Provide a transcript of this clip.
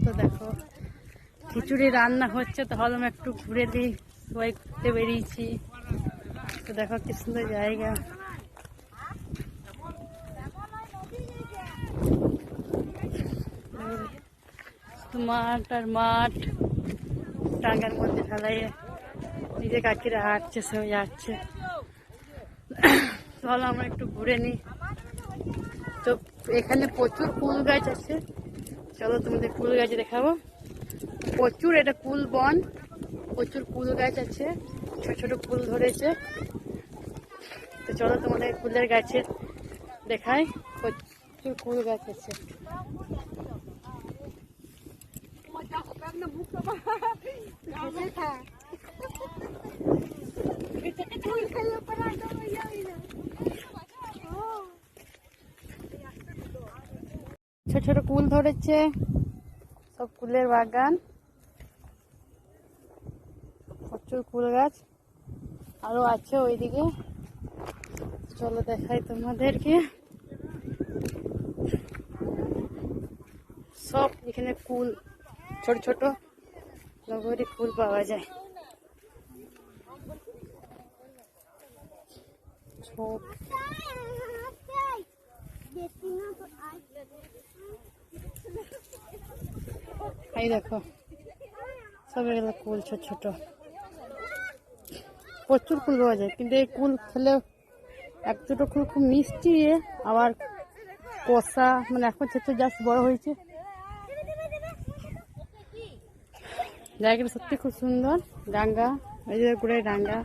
তো দেখো খিচুড়ি রান্না হচ্ছে, তো ভাবলাম একটু ঘুরে দিই, সবাই ঘুরতে বেরিয়েছি। তো দেখো কি সুন্দর জায়গা। মাঠ আর মাঠ, টাঙ্গার মধ্যে ফেলাই নিজে কাকিরা হাঁটছে, সব যাচ্ছে। চলো আমরা একটু ঘুরে নিই। তো এখানে প্রচুর কুল গাছ আছে, চলো তোমাদের কুল গাছ দেখাবো। প্রচুর, এটা কুল বন, প্রচুর কুল গাছ আছে, ছোট ছোট কুল ধরেছে। তো চলো তোমাদের কুলের গাছে দেখাই, প্রচুর কুল গাছ আছে। ছোট ছোট কুল ধরেছে, সব কুলের বাগান, প্রচুর কুল গাছ আরো আছে ওইদিকে। চলো দেখাই তোমাদেরকে। সব এখানে কুল, ছোট ছোট নগরী কুল পাওয়া যায়। এই দেখো সব এগুলো কুল ছোট ছোট, প্রচুর কুল পাওয়া যায়। কিন্তু এই কুল খেলে এক দুটো কুল খুব মিষ্টি, আবার কষা, মানে এখন ছোট জাস্ট বড় হয়েছে। জায়গাটা সত্যি খুব সুন্দর। ডাঙ্গা, এই যে ঘুরে ডাঙ্গা।